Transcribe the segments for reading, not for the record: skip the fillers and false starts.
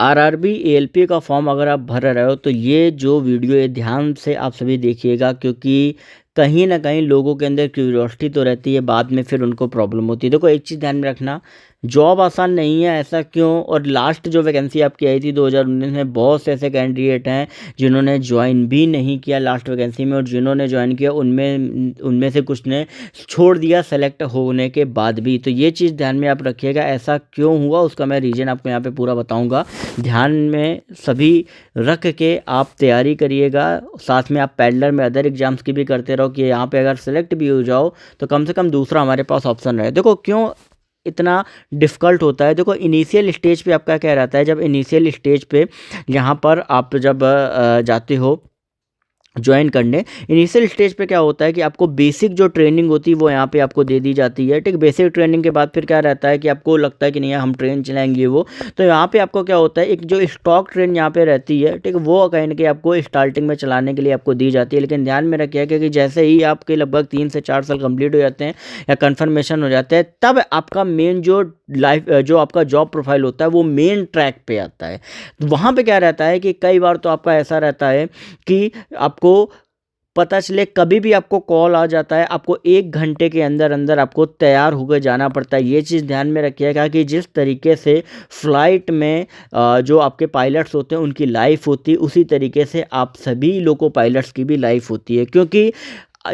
RRB ALP का form अगर आप भर रहे हो तो ये जो वीडियो है ध्यान से आप सभी देखिएगा, क्योंकि कहीं ना कहीं लोगों के अंदर क्यूरियोसिटी तो रहती है, बाद में फिर उनको प्रॉब्लम होती है। देखो एक चीज़ ध्यान में रखना, जॉब आसान नहीं है ऐसा क्यों, और लास्ट जो वैकेंसी आपकी आई थी 2019 में, बहुत से ऐसे कैंडिडेट हैं जिन्होंने ज्वाइन भी नहीं किया लास्ट वैकेंसी में, और जिन्होंने ज्वाइन किया उनमें उनमें से कुछ ने छोड़ दिया सेलेक्ट होने के बाद भी। तो ये चीज़ ध्यान में आप रखिएगा, ऐसा क्यों हुआ उसका मैं रीज़न आपको यहाँ पे पूरा बताऊँगा। ध्यान में सभी रख के आप तैयारी करिएगा। साथ में आप पैरेलल में अदर एग्जाम्स की भी करते रहो, कि यहाँ पे अगर सेलेक्ट भी हो जाओ तो कम से कम दूसरा हमारे पास ऑप्शन रहे। देखो क्यों इतना डिफ़िकल्ट होता है। देखो इनिशियल स्टेज पे आपका क्या रहता है, जब इनिशियल स्टेज पे यहाँ पर आप जब जाते हो ज्वाइन करने, इनिशियल स्टेज पे क्या होता है कि आपको बेसिक जो ट्रेनिंग होती है वो यहाँ पे आपको दे दी जाती है। ठीक, बेसिक ट्रेनिंग के बाद फिर क्या रहता है कि आपको लगता है कि नहीं यार हम ट्रेन चलाएंगे वो, तो यहाँ पे आपको क्या होता है, एक जो स्टॉक ट्रेन यहाँ पे रहती है, ठीक, वो कहीं ना कहीं आपको स्टार्टिंग में चलाने के लिए आपको दी जाती है। लेकिन ध्यान में रखिए कि जैसे ही आपके लगभग 3 से 4 साल कंप्लीट हो जाते हैं या कन्फर्मेशन हो जाता है, तब आपका मेन जो लाइफ जो आपका जॉब प्रोफाइल होता है वो मेन ट्रैक पे आता है। वहाँ पे क्या रहता है कि कई बार तो आपका ऐसा रहता है कि आपको पता चले कभी भी आपको कॉल आ जाता है, आपको 1 घंटे के अंदर अंदर आपको तैयार होकर जाना पड़ता है। ये चीज़ ध्यान में रखिएगा कि जिस तरीके से फ़्लाइट में जो आपके पायलट्स होते हैं उनकी लाइफ होती है, उसी तरीके से आप सभी लोको पायलट्स की भी लाइफ होती है। क्योंकि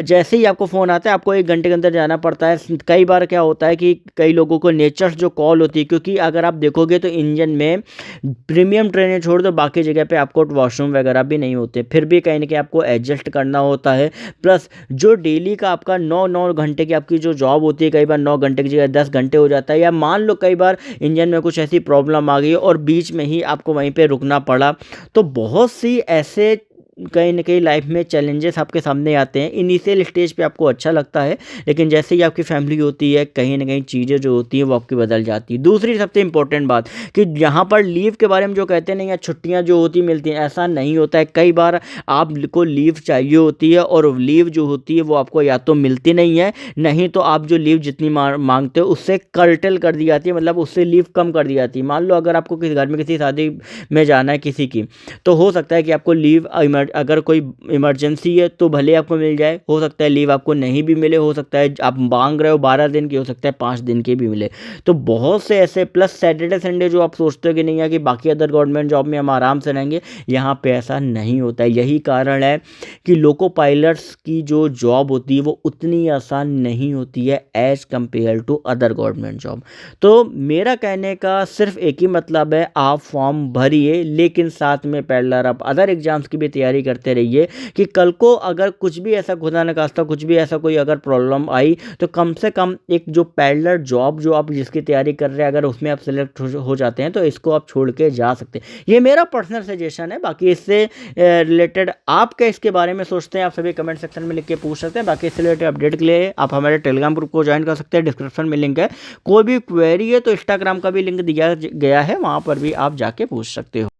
जैसे ही आपको फ़ोन आता है आपको 1 घंटे के अंदर जाना पड़ता है। कई बार क्या होता है कि कई लोगों को नेचर्स जो कॉल होती है, क्योंकि अगर आप देखोगे तो इंजन में प्रीमियम ट्रेनें छोड़ दो बाकी जगह पे आपको वॉशरूम वगैरह भी नहीं होते, फिर भी कहीं ना कहीं आपको एडजस्ट करना होता है। प्लस जो डेली का आपका 9 घंटे की आपकी जो जॉब होती है, कई बार 9 घंटे की जगह 10 घंटे हो जाता है, या मान लो कई बार इंजन में कुछ ऐसी प्रॉब्लम आ गई और बीच में ही आपको वहीं पर रुकना पड़ा, तो बहुत सी ऐसे कहीं न कहीं लाइफ में चैलेंजेस आपके सामने आते हैं। इनिशियल स्टेज पे आपको अच्छा लगता है, लेकिन जैसे ही आपकी फैमिली होती है, कहीं न कहीं चीज़ें जो होती हैं वो आपकी बदल जाती है। दूसरी सबसे इम्पोर्टेंट बात कि यहाँ पर लीव के बारे में जो कहते हैं नहीं, या छुट्टियाँ जो होती मिलती हैं, ऐसा नहीं होता है। कई बार आपको लीव चाहिए होती है और लीव जो होती है वो आपको या तो मिलती नहीं है, नहीं तो आप जो लीव जितनी माँगते हो उससे कर्टेल कर दी जाती है, मतलब उससे लीव कम कर दी जाती है। मान लो अगर आपको किसी घर में किसी शादी में जाना है किसी की, तो हो सकता है कि आपको लीव अगर कोई इमरजेंसी है तो भले आपको मिल जाए, हो सकता है लीव आपको नहीं भी मिले, हो सकता है आप मांग रहे हो 12 दिन की, हो सकता है 5 दिन की भी मिले। तो बहुत से ऐसे, प्लस सैटरडे संडे जो आप सोचते हो कि नहीं है कि बाकी अदर गवर्नमेंट जॉब में हम आराम से रहेंगे, यहाँ पे ऐसा नहीं होता है। यही कारण है कि लोको पायलट्स की जो जॉब होती है वो उतनी आसान नहीं होती है as compare to other government job. तो मेरा कहने का सिर्फ एक ही मतलब है, आप फॉर्म भरिए, लेकिन साथ में पैरेलल आप अदर एग्जाम्स की भी तैयारी करते रहिए, कि कल को अगर कुछ भी ऐसा खुदा न खास्ता कुछ भी ऐसा कोई अगर प्रॉब्लम आई, तो कम से कम एक जो पैरेलल जॉब जो आप जिसकी तैयारी कर रहे हैं, अगर उसमें आप सिलेक्ट हो जाते हैं तो इसको आप छोड़ के जा सकते हैं। ये मेरा पर्सनल सजेशन है। बाकी इससे रिलेटेड आप क्या इसके बारे में सोचते हैं, आप सभी कमेंट सेक्शन में लिख के पूछ सकते हैं। बाकी इससे रिलेटेड अपडेट के लिए आप हमारे टेलीग्राम ग्रुप को ज्वाइन कर सकते हैं, डिस्क्रिप्शन में लिंक है। कोई भी क्वेरी है तो इंस्टाग्राम का भी लिंक दिया गया है, वहाँ पर भी आप जाके पूछ सकते हो।